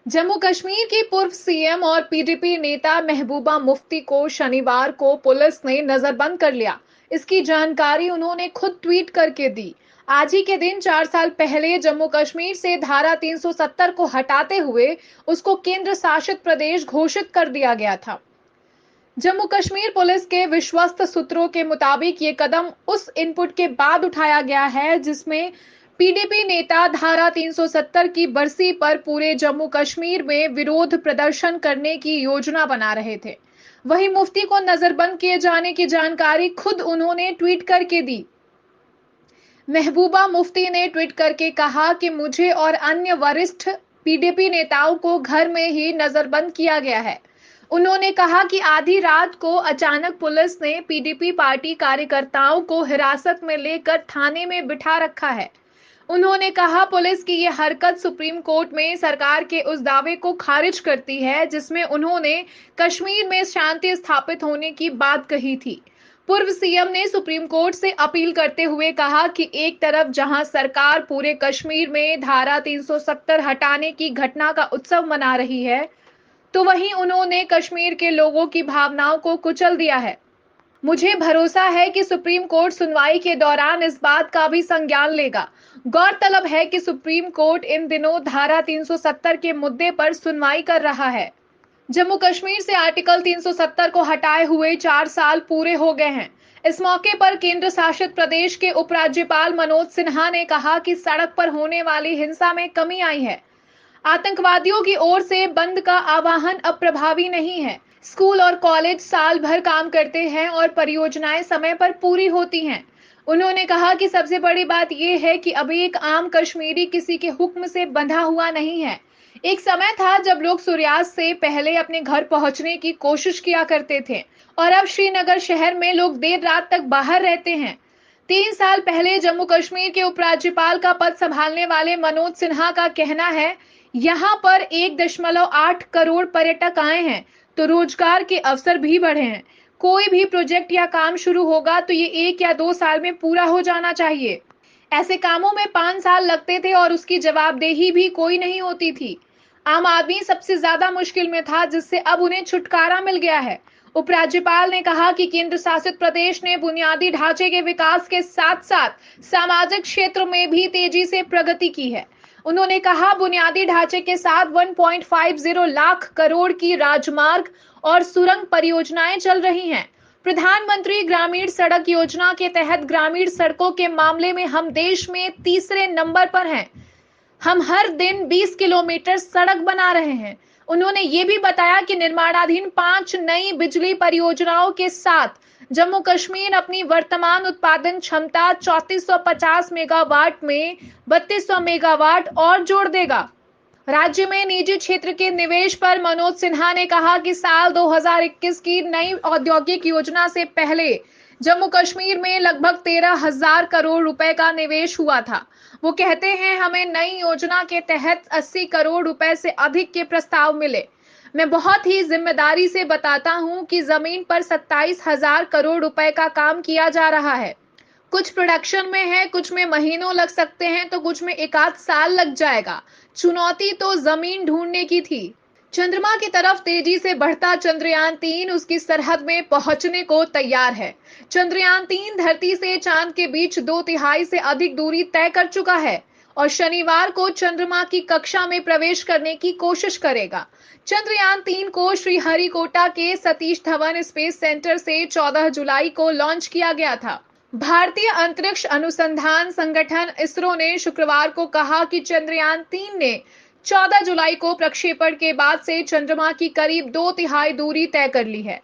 जम्मू कश्मीर की पूर्व सीएम और पीडीपी नेता महबूबा मुफ्ती को शनिवार को पुलिस ने नजरबंद कर लिया। इसकी जानकारी उन्होंने खुद ट्वीट करके दी। आज ही के दिन 4 साल पहले जम्मू कश्मीर से धारा 370 को हटाते हुए उसको केंद्र शासित प्रदेश घोषित कर दिया गया था। जम्मू कश्मीर पुलिस के विश्वस्त सूत्रों के मुताबिक ये कदम उस इनपुट के बाद उठाया गया है जिसमें पीडीपी नेता धारा 370 की बरसी पर पूरे जम्मू कश्मीर में विरोध प्रदर्शन करने की योजना बना रहे थे। वहीं मुफ्ती को नजरबंद किए जाने की जानकारी खुद उन्होंने ट्वीट करके दी। महबूबा मुफ्ती ने ट्वीट करके कहा कि मुझे और अन्य वरिष्ठ पीडीपी नेताओं को घर में ही नजरबंद किया गया है। उन्होंने कहा कि आधी रात को अचानक पुलिस ने पीडीपी पार्टी कार्यकर्ताओं को हिरासत में लेकर थाने में बिठा रखा है। उन्होंने कहा पुलिस की यह हरकत सुप्रीम कोर्ट में सरकार के उस दावे को खारिज करती है जिसमें उन्होंने कश्मीर में शांति स्थापित होने की बात कही थी। पूर्व सीएम ने सुप्रीम कोर्ट से अपील करते हुए कहा कि एक तरफ जहां सरकार पूरे कश्मीर में धारा 370 हटाने की घटना का उत्सव मना रही है, तो वहीं उन्होंने कश्मीर के लोगों की भावनाओं को कुचल दिया है। मुझे भरोसा है कि सुप्रीम कोर्ट सुनवाई के दौरान इस बात का भी संज्ञान लेगा। गौरतलब है कि सुप्रीम कोर्ट इन दिनों धारा 370 के मुद्दे पर सुनवाई कर रहा है। जम्मू कश्मीर से आर्टिकल 370 को हटाए हुए 4 साल पूरे हो गए हैं। इस मौके पर केंद्र शासित प्रदेश के उपराज्यपाल मनोज सिन्हा ने कहा कि सड़क पर होने वाली हिंसा में कमी आई है। आतंकवादियों की ओर से बंद का आह्वान अब प्रभावी नहीं है। स्कूल और कॉलेज साल भर काम करते हैं और परियोजनाएं समय पर पूरी होती हैं। उन्होंने कहा कि सबसे बड़ी बात यह है कि अभी एक आम कश्मीरी किसी के हुक्म से बंधा हुआ नहीं है। एक समय था जब लोग सूर्यास्त से पहले अपने घर पहुंचने की कोशिश किया करते थे और अब श्रीनगर शहर में लोग देर रात तक बाहर रहते हैं। 3 साल पहले जम्मू कश्मीर के उपराज्यपाल का पद संभालने वाले मनोज सिन्हा का कहना है, यहाँ पर 1.8 करोड़ पर्यटक आए हैं तो रोजगार के अवसर भी बढ़े हैं। कोई भी प्रोजेक्ट या काम शुरू होगा तो ये 1 या 2 साल में पूरा हो जाना चाहिए। ऐसे कामों में 5 साल लगते थे और उसकी जवाबदेही भी कोई नहीं होती थी। आम आदमी सबसे ज्यादा मुश्किल में था जिससे अब उन्हें छुटकारा मिल गया है। उपराज्यपाल ने कहा कि केंद्र शासित प्रदेश ने बुनियादी ढांचे के विकास के साथ साथ सामाजिक क्षेत्र में भी तेजी से प्रगति की है। उन्होंने कहा बुनियादी ढांचे के साथ 1.50 लाख करोड़ की राजमार्ग और सुरंग परियोजनाएं चल रही हैं। प्रधानमंत्री ग्रामीण सड़क योजना के तहत ग्रामीण सड़कों के मामले में हम देश में तीसरे नंबर पर हैं। हम हर दिन 20 किलोमीटर सड़क बना रहे हैं। उन्होंने ये भी बताया कि निर्माणाधीन 5 नई बिजली परियोजनाओं के साथ जम्मू कश्मीर अपनी वर्तमान उत्पादन क्षमता 3450 मेगावाट में 3200 मेगावाट और जोड़ देगा। राज्य में निजी क्षेत्र के निवेश पर मनोज सिन्हा ने कहा कि साल 2021 की नई औद्योगिक योजना से पहले जम्मू कश्मीर में लगभग 13,000 करोड़ रुपए का निवेश हुआ था। वो कहते हैं हमें नई योजना के तहत 80 करोड़ रुपए से अधिक के प्रस्ताव मिले। मैं बहुत ही जिम्मेदारी से बताता हूं कि जमीन पर 27,000 करोड़ रुपए का काम किया जा रहा है। कुछ प्रोडक्शन में है, कुछ में महीनों लग सकते हैं तो कुछ में 1 आध साल लग जाएगा। चुनौती तो जमीन ढूंढने की थी। चंद्रमा की तरफ तेजी से बढ़ता चंद्रयान-3 उसकी सरहद में पहुंचने को तैयार है। चंद्रयान-3 धरती से चांद के बीच 2/3 से अधिक दूरी तय कर चुका है और शनिवार को चंद्रमा की कक्षा में प्रवेश करने की कोशिश करेगा। चंद्रयान-3 को श्रीहरिकोटा के सतीश धवन स्पेस सेंटर से 14 जुलाई को लॉन्च किया गया था। भारतीय अंतरिक्ष अनुसंधान संगठन इसरो ने शुक्रवार को कहा कि चंद्रयान-3 ने 14 जुलाई को प्रक्षेपण के बाद से चंद्रमा की करीब 2/3 दूरी तय कर ली है।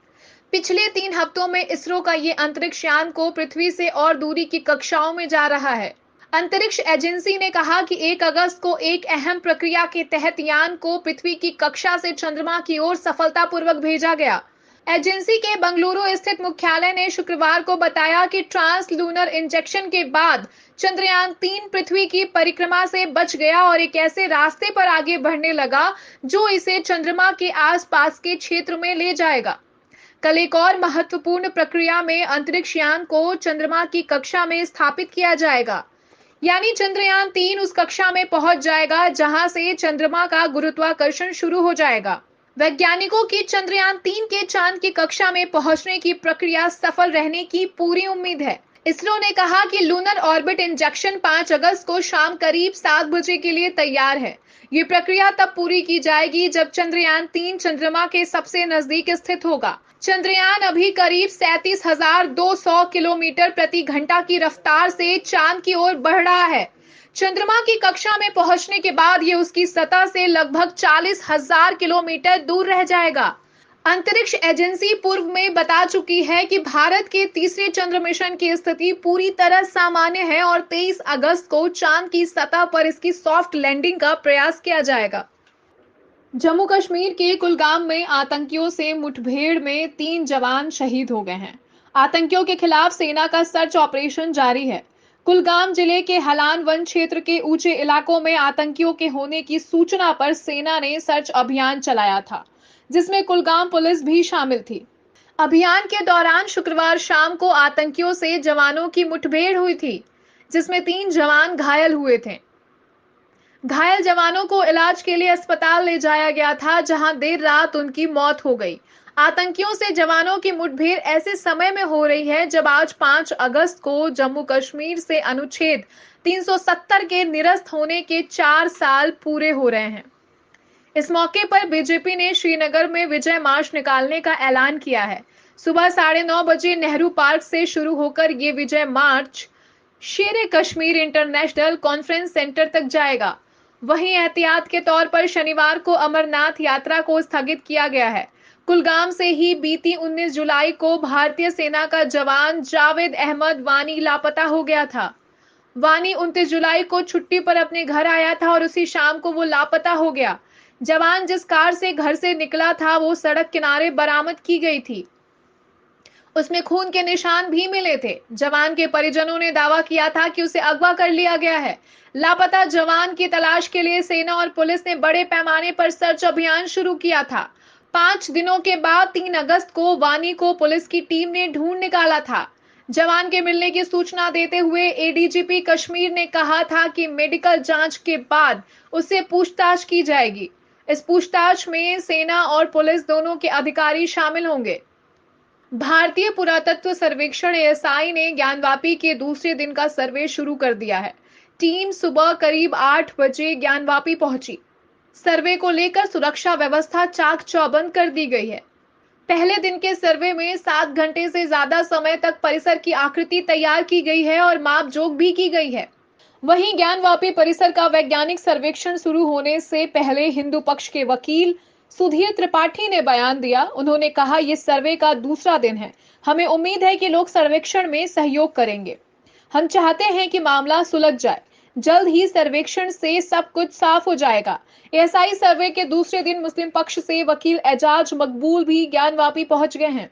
पिछले 3 हफ्तों में इसरो का ये अंतरिक्ष यान को पृथ्वी से और दूरी की कक्षाओं में जा रहा है। अंतरिक्ष एजेंसी ने कहा कि 1 अगस्त को एक अहम प्रक्रिया के तहत यान को पृथ्वी की कक्षा से चंद्रमा की ओर सफलतापूर्वक भेजा गया। एजेंसी के बंगलुरु स्थित मुख्यालय ने शुक्रवार को बताया कि ट्रांस लूनर इंजेक्शन के बाद चंद्रयान-3 पृथ्वी की परिक्रमा से बच गया और एक ऐसे रास्ते पर आगे बढ़ने लगा जो इसे चंद्रमा के आसपास के क्षेत्र में ले जाएगा। कल एक और महत्वपूर्ण प्रक्रिया में अंतरिक्ष यान को चंद्रमा की कक्षा में स्थापित किया जाएगा। यानी चंद्रयान 3 उस कक्षा में पहुंच जाएगा जहां से चंद्रमा का गुरुत्वाकर्षण शुरू हो जाएगा। वैज्ञानिकों की चंद्रयान 3 के चांद की कक्षा में पहुंचने की प्रक्रिया सफल रहने की पूरी उम्मीद है। इसरो ने कहा कि लूनर ऑर्बिट इंजेक्शन 5 अगस्त को शाम करीब 7 बजे के लिए तैयार है। ये प्रक्रिया तब पूरी की जाएगी जब चंद्रयान 3 चंद्रमा के सबसे नजदीक स्थित होगा। चंद्रयान अभी करीब 37,200 किलोमीटर प्रति घंटा की रफ्तार से चांद की ओर बढ़ रहा है। चंद्रमा की कक्षा में पहुंचने के बाद ये उसकी सतह से लगभग 40,000 किलोमीटर दूर रह जाएगा। अंतरिक्ष एजेंसी पूर्व में बता चुकी है कि भारत के तीसरे चंद्र मिशन की स्थिति पूरी तरह सामान्य है और 23 अगस्त को चांद की सतह पर इसकी सॉफ्ट लैंडिंग का प्रयास किया जाएगा। जम्मू कश्मीर के कुलगाम में आतंकियों से मुठभेड़ में 3 जवान शहीद हो गए हैं। आतंकियों के खिलाफ सेना का सर्च ऑपरेशन जारी है। कुलगाम जिले के हलान वन क्षेत्र के ऊंचे इलाकों में आतंकियों के होने की सूचना पर सेना ने सर्च अभियान चलाया था, जिसमें कुलगाम पुलिस भी शामिल थी। अभियान के दौरान शुक्रवार शाम को आतंकियों से जवानों की मुठभेड़ हुई थी, जिसमें 3 जवान घायल हुए थे। घायल जवानों को इलाज के लिए अस्पताल ले जाया गया था, जहां देर रात उनकी मौत हो गई। आतंकियों से जवानों की मुठभेड़ ऐसे समय में हो रही है जब आज 5 अगस्त को जम्मू कश्मीर से अनुच्छेद 370 के निरस्त होने के 4 साल पूरे हो रहे हैं। इस मौके पर बीजेपी ने श्रीनगर में विजय मार्च निकालने का ऐलान किया है। सुबह 9:30 बजे नेहरू पार्क से शुरू होकर ये विजय मार्च शेरे कश्मीर इंटरनेशनल कॉन्फ्रेंस सेंटर तक जाएगा। वहीं एहतियात के तौर पर शनिवार को अमरनाथ यात्रा को स्थगित किया गया है। कुलगाम से ही बीती 19 जुलाई को भारतीय सेना का जवान जावेद अहमद वानी लापता हो गया था। वानी 29 जुलाई को छुट्टी पर अपने घर आया था और उसी शाम को वो लापता हो गया। जवान जिस कार से घर से निकला था वो सड़क किनारे बरामद की गई थी। उसमें खून के निशान भी मिले थे। जवान के परिजनों ने दावा किया था कि उसे अगवा कर लिया गया है। लापता जवान की तलाश के लिए सेना और पुलिस ने बड़े पैमाने पर सर्च अभियान शुरू किया था। 5 दिनों के बाद 3 अगस्त को वानी को पुलिस की टीम ने ढूंढ निकाला था। जवान के मिलने की सूचना देते हुए एडीजीपी कश्मीर ने कहा था कि मेडिकल जांच के बाद उससे पूछताछ की जाएगी। इस पूछताछ में सेना और पुलिस दोनों के अधिकारी शामिल होंगे। भारतीय पुरातत्व सर्वेक्षण एएसआई ने ज्ञानवापी के दूसरे दिन का सर्वे शुरू कर दिया है। टीम सुबह करीब 8 बजे ज्ञानवापी पहुंची। सर्वे को लेकर सुरक्षा व्यवस्था चाक चौबंद कर दी गई है। पहले दिन के सर्वे में 7 घंटे से ज्यादा समय तक परिसर की आकृति तैयार की गई है और मापजोख भी की गई है। वहीं ज्ञानवापी परिसर का वैज्ञानिक सर्वेक्षण शुरू होने से पहले हिंदू पक्ष के वकील सुधीर त्रिपाठी ने बयान दिया। उन्होंने कहा, ये सर्वे का दूसरा दिन है। हमें उम्मीद है कि लोग सर्वेक्षण में सहयोग करेंगे। हम चाहते हैं कि मामला सुलझ जाए। जल्द ही सर्वेक्षण से सब कुछ साफ हो जाएगा। एएसआई सर्वे के दूसरे दिन मुस्लिम पक्ष से वकील एजाज मकबूल भी ज्ञानवापी पहुंच गए हैं।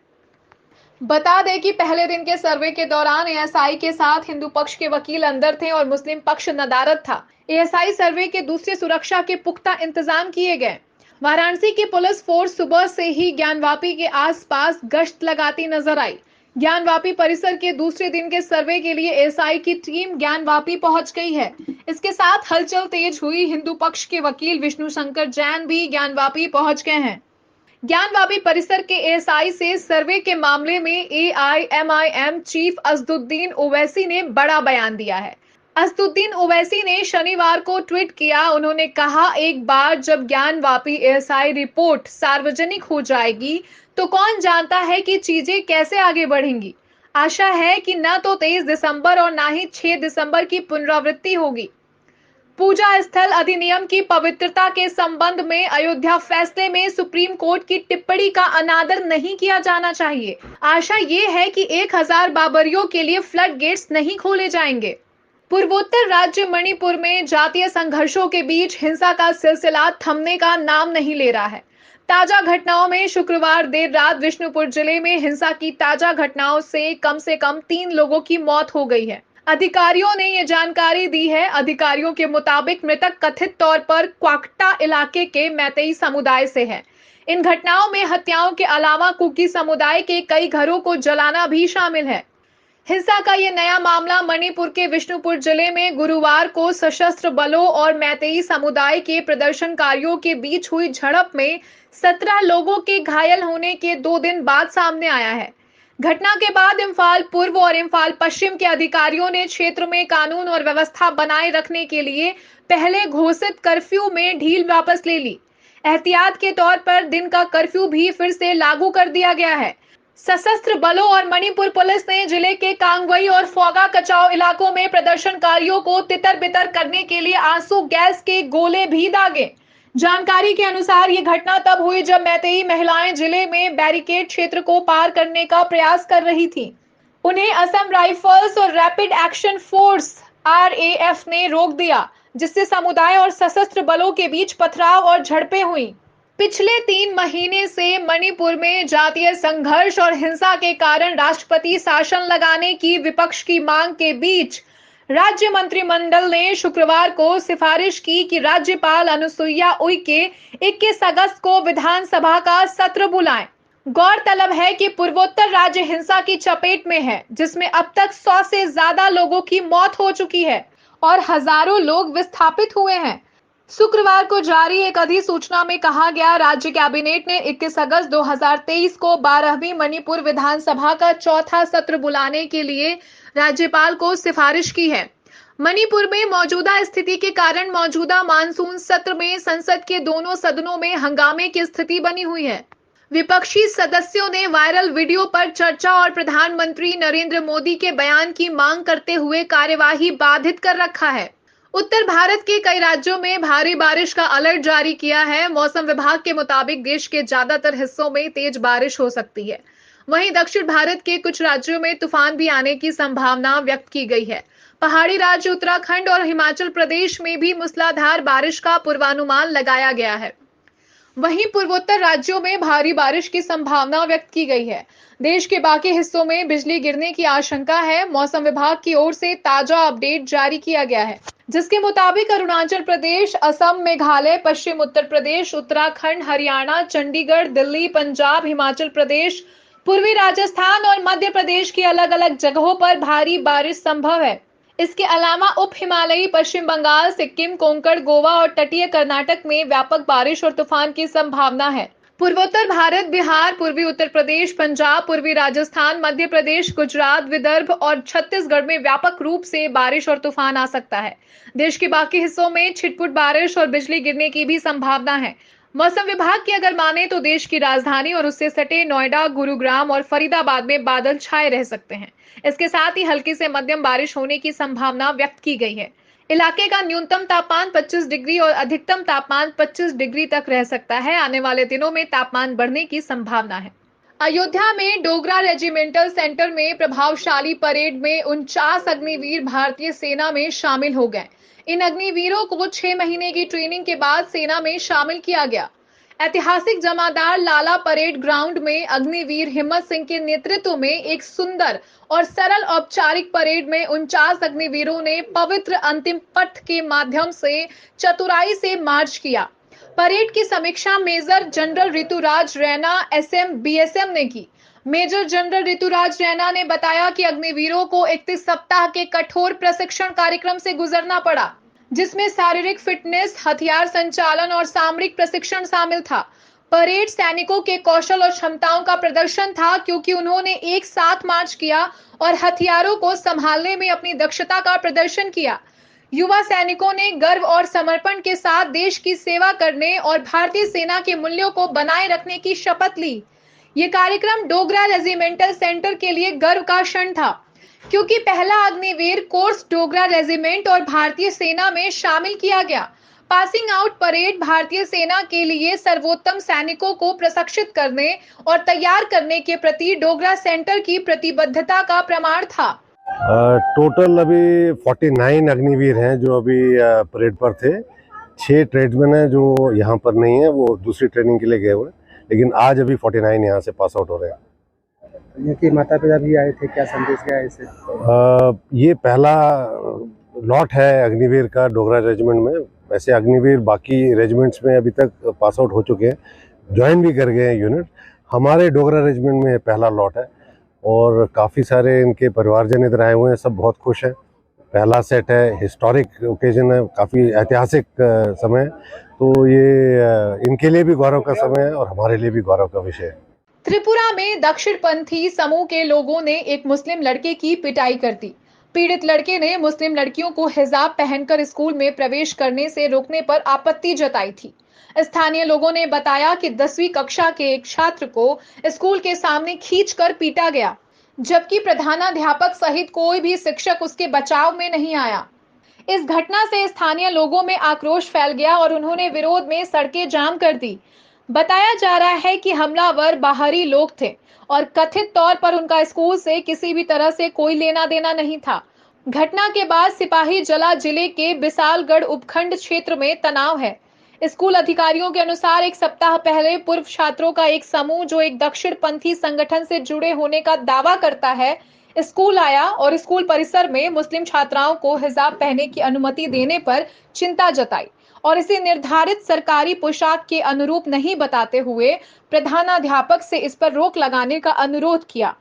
बता दें कि पहले दिन के सर्वे के दौरान एएसआई के साथ हिंदू पक्ष के वकील अंदर थे और मुस्लिम पक्ष नदारद था। एएसआई सर्वे के दूसरे सुरक्षा के पुख्ता इंतजाम किए गए। वाराणसी की पुलिस फोर्स सुबह से ही ज्ञानवापी के आसपास गश्त लगाती नजर आई। ज्ञानवापी परिसर के दूसरे दिन के सर्वे के लिए एएसआई की टीम ज्ञानवापी पहुंच गई है। इसके साथ हलचल तेज हुई। हिंदू पक्ष के वकील विष्णु शंकर जैन भी ज्ञानवापी पहुंच गए हैं। ज्ञानवापी परिसर के एएसआई से सर्वे के मामले में एआईएमआईएम चीफ असदुद्दीन ओवैसी ने बड़ा बयान दिया है। असदुद्दीन ओवैसी ने शनिवार को ट्वीट किया। उन्होंने कहा, एक बार जब ज्ञानवापी एएसआई रिपोर्ट सार्वजनिक हो जाएगी तो कौन जानता है कि चीजें कैसे आगे बढ़ेंगी। आशा है कि न तो 23 दिसंबर और न ही 6 दिसंबर की पुनरावृत्ति होगी। पूजा स्थल अधिनियम की पवित्रता के संबंध में अयोध्या फैसले में सुप्रीम कोर्ट की टिप्पणी का अनादर नहीं किया जाना चाहिए। आशा ये है कि 1000 बाबरियों के लिए फ्लड गेट्स नहीं खोले जाएंगे। पूर्वोत्तर राज्य मणिपुर में जातीय संघर्षों के बीच हिंसा का सिलसिला थमने का नाम नहीं ले रहा है। ताजा घटनाओं में शुक्रवार देर रात विष्णुपुर जिले में हिंसा की ताजा घटनाओं से कम 3 लोगों की मौत हो गई है। अधिकारियों ने ये जानकारी दी है। अधिकारियों के मुताबिक मृतक कथित तौर पर क्वाकटा इलाके के मैतेई समुदाय से है। इन घटनाओं में हत्याओं के अलावा कुकी समुदाय के कई घरों को जलाना भी शामिल है। हिंसा का ये नया मामला मणिपुर के बिष्णुपुर जिले में गुरुवार को सशस्त्र बलों और मैतेई समुदाय के प्रदर्शनकारियों के बीच हुई झड़प में 17 लोगों के घायल होने के 2 दिन बाद सामने आया है। घटना के बाद इम्फाल पूर्व और इम्फाल पश्चिम के अधिकारियों ने क्षेत्र में कानून और व्यवस्था बनाए रखने के लिए पहले घोषित कर्फ्यू में ढील वापस ले ली। एहतियात के तौर पर दिन का कर्फ्यू भी फिर से लागू कर दिया गया है। सशस्त्र बलों और मणिपुर पुलिस ने जिले के कांगवई और फोगा कचाव इलाकों में प्रदर्शनकारियों को तितर बितर करने के लिए आंसू गैस के गोले भी दागे। जानकारी के अनुसार ये घटना तब हुई जब मैतेई महिलाएं जिले में बैरिकेड क्षेत्र को पार करने का प्रयास कर रही थी। उन्हें असम राइफल्स और रैपिड एक्शन फोर्स RAF ने रोक दिया, जिससे समुदाय और सशस्त्र बलों के बीच पथराव और झड़पें हुई। पिछले 3 महीने से मणिपुर में जातीय संघर्ष और हिंसा के कारण राष्ट्रपति शासन लगाने की विपक्ष की मांग के बीच राज्य मंत्रिमंडल ने शुक्रवार को सिफारिश की कि राज्यपाल अनुसुईया उइके 21 अगस्त को विधानसभा का सत्र बुलाएं। गौरतलब है कि पूर्वोत्तर राज्य हिंसा की चपेट में है, जिसमें अब तक 100 से ज्यादा लोगों की मौत हो चुकी है और हजारों लोग विस्थापित हुए हैं। शुक्रवार को जारी एक अधिसूचना में कहा गया, राज्य कैबिनेट ने 21 अगस्त 2023 को 12वीं मणिपुर विधानसभा का चौथा सत्र बुलाने के लिए राज्यपाल को सिफारिश की है। मणिपुर में मौजूदा स्थिति के कारण मौजूदा मानसून सत्र में संसद के दोनों सदनों में हंगामे की स्थिति बनी हुई है। विपक्षी सदस्यों ने वायरल वीडियो पर चर्चा और प्रधानमंत्री नरेंद्र मोदी के बयान की मांग करते हुए कार्यवाही बाधित कर रखा है। उत्तर भारत के कई राज्यों में भारी बारिश का अलर्ट जारी किया है। मौसम विभाग के मुताबिक देश के ज्यादातर हिस्सों में तेज बारिश हो सकती है। वहीं दक्षिण भारत के कुछ राज्यों में तूफान भी आने की संभावना व्यक्त की गई है। पहाड़ी राज्य उत्तराखंड और हिमाचल प्रदेश में भी मूसलाधार बारिश का पूर्वानुमान लगाया गया है। वहीं पूर्वोत्तर राज्यों में भारी बारिश की संभावना व्यक्त की गई है। देश के बाकी हिस्सों में बिजली गिरने की आशंका है। मौसम विभाग की ओर से ताजा अपडेट जारी किया गया है, जिसके मुताबिक अरुणाचल प्रदेश, असम, मेघालय, पश्चिम उत्तर प्रदेश, उत्तराखंड, हरियाणा, चंडीगढ़, दिल्ली, पंजाब, हिमाचल प्रदेश, पूर्वी राजस्थान और मध्य प्रदेश की अलग अलग जगहों पर भारी बारिश संभव है। इसके अलावा उप हिमालयी पश्चिम बंगाल, सिक्किम, कोंकण, गोवा और तटीय कर्नाटक में व्यापक बारिश और तूफान की संभावना है। पूर्वोत्तर भारत, बिहार, पूर्वी उत्तर प्रदेश, पंजाब, पूर्वी राजस्थान, मध्य प्रदेश, गुजरात, विदर्भ और छत्तीसगढ़ में व्यापक रूप से बारिश और तूफान आ सकता है। देश के बाकी हिस्सों में छिटपुट बारिश और बिजली गिरने की भी संभावना है। मौसम विभाग की अगर माने तो देश की राजधानी और उससे सटे नोएडा, गुरुग्राम और फरीदाबाद में बादल छाए रह सकते हैं। इसके साथ ही हल्की से मध्यम बारिश होने की संभावना व्यक्त की गई है। इलाके का न्यूनतम तापमान 25 डिग्री और अधिकतम तापमान 25 डिग्री तक रह सकता है। आने वाले दिनों में तापमान बढ़ने की संभावना है। अयोध्या में डोगरा रेजिमेंटल सेंटर में प्रभावशाली परेड में 49 अग्निवीर भारतीय सेना में शामिल हो गए। इन अग्निवीरों को 6 महीने की ट्रेनिंग के बाद सेना में शामिल किया गया। ऐतिहासिक जमादार लाला परेड ग्राउंड में अग्निवीर हिम्मत सिंह के नेतृत्व में एक सुंदर और सरल औपचारिक परेड में 49 अग्निवीरों ने पवित्र अंतिम पथ के माध्यम से चतुराई से मार्च किया। परेड की समीक्षा major general Rituraj Raina SM BSM ने की। मेजर जनरल ऋतुराज रैना ने बताया कि अग्निवीरों को 31 सप्ताह के कठोर प्रशिक्षण कार्यक्रम से गुजरना पड़ा, जिसमें शारीरिक फिटनेस, हथियार संचालन और सामरिक प्रशिक्षण शामिल था। परेड सैनिकों के कौशल और क्षमताओं का प्रदर्शन था, क्योंकि उन्होंने एक साथ मार्च किया और हथियारों को संभालने में अपनी दक्षता का प्रदर्शन किया। युवा सैनिकों ने गर्व और समर्पण के साथ देश की सेवा करने और भारतीय सेना के मूल्यों को बनाए रखने की शपथ ली। ये कार्यक्रम डोगरा रेजिमेंटल सेंटर के लिए गर्व का क्षण था, क्योंकि पहला अग्निवीर कोर्स डोगरा रेजिमेंट और भारतीय सेना में शामिल किया गया। पासिंग आउट परेड भारतीय सेना के लिए सर्वोत्तम सैनिकों को प्रशिक्षित करने और तैयार करने के प्रति डोगरा सेंटर की प्रतिबद्धता का प्रमाण था। टोटल अभी 49 अग्निवीर हैं जो अभी परेड पर थे। 6 ट्रेडमैन हैं जो यहाँ पर नहीं है, वो दूसरी ट्रेनिंग के लिए गए हुए, लेकिन आज अभी 49 यहाँ से पास आउट हो रहे हैं। इनके माता पिता भी आए थे, क्या संदेश क्या है इसे? ये पहला लॉट है अग्निवीर का डोगरा रेजिमेंट में। वैसे अग्निवीर बाकी रेजिमेंट्स में अभी तक पास आउट हो चुके हैं, ज्वाइन भी कर गए हैं यूनिट। हमारे डोगरा रेजिमेंट में पहला लॉट है और काफ़ी सारे इनके परिवारजन इधर आए हुए हैं, सब बहुत खुश हैं। पहला सेट है, हिस्टोरिक ओकेजन है, काफ़ी ऐतिहासिक समय है। तो ये इनके लिए भी गौरव का समय है और हमारे लिए भी गौरव का विषय है। त्रिपुरा में दक्षिणपंथी समूह के लोगों ने एक मुस्लिम लड़के की पिटाई कर दी। पीड़ित लड़के ने मुस्लिम लड़कियों को हिजाब पहनकर स्कूल में प्रवेश करने से रोकने पर आपत्ति जताई थी। स्थानीय लोगों ने बताया कि 10वीं कक्षा के एक छात्र को स्कूल के सामने खींचकर पीटा गया, जबकि प्रधानाध्यापक सहित कोई भी शिक्षक उसके बचाव में नहीं आया। इस घटना से स्थानीय लोगों में आक्रोश फैल गया और उन्होंने विरोध में सड़कें जाम कर दी। बताया जा रहा है कि हमलावर बाहरी लोग थे और कथित तौर पर उनका स्कूल से किसी भी तरह से कोई लेना देना नहीं था। घटना के बाद सिपाही जला जिले के बिसालगढ़ उपखंड क्षेत्र में तनाव है। स्कूल अधिकारियों के अनुसार एक सप्ताह पहले पूर्व छात्रों का एक समूह जो एक दक्षिणपंथी संगठन से जुड़े होने का दावा करता है, स्कूल आया और स्कूल परिसर में मुस्लिम छात्राओं को हिजाब पहनने की अनुमति देने पर चिंता जताई और इसे निर्धारित सरकारी पोशाक के अनुरूप नहीं बताते हुए प्रधानाध्यापक से इस पर रोक लगाने का अनुरोध किया।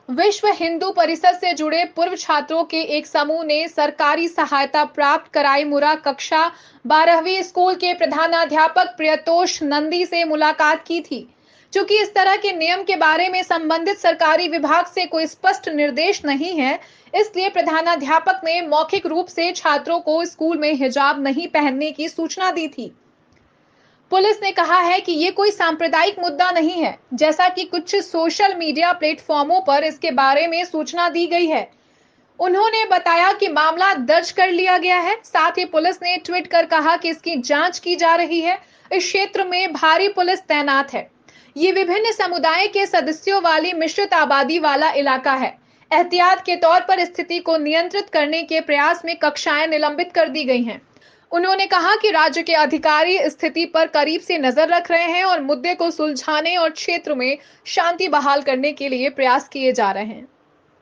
विश्व हिंदू परिषद से जुड़े पूर्व छात्रों के एक समूह ने सरकारी सहायता प्राप्त कराईमुरा कक्षा 12वीं स्कूल के प्रधानाध्यापक प्रियतोष नंदी से मुलाकात की थी। चूंकि इस तरह के नियम के बारे में संबंधित सरकारी विभाग से कोई स्पष्ट निर्देश नहीं है, इसलिए प्रधानाध्यापक ने मौखिक रूप से छात्रों को स्कूल में हिजाब नहीं पहनने की सूचना दी थी। पुलिस ने कहा है कि ये कोई सांप्रदायिक मुद्दा नहीं है, जैसा कि कुछ सोशल मीडिया प्लेटफॉर्मों पर इसके बारे में सूचना दी गई है। उन्होंने बताया कि मामला दर्ज कर लिया गया है। साथ ही पुलिस ने ट्वीट कर कहा कि इसकी जांच की जा रही है। इस क्षेत्र में भारी पुलिस तैनात है। ये विभिन्न समुदाय के सदस्यों वाली मिश्रित आबादी वाला इलाका है। एहतियात के तौर पर स्थिति को नियंत्रित करने के प्रयास में कक्षाएं निलंबित कर दी गई हैं। उन्होंने कहा कि राज्य के अधिकारी स्थिति पर करीब से नजर रख रहे हैं और मुद्दे को सुलझाने और क्षेत्र में शांति बहाल करने के लिए प्रयास किए जा रहे हैं।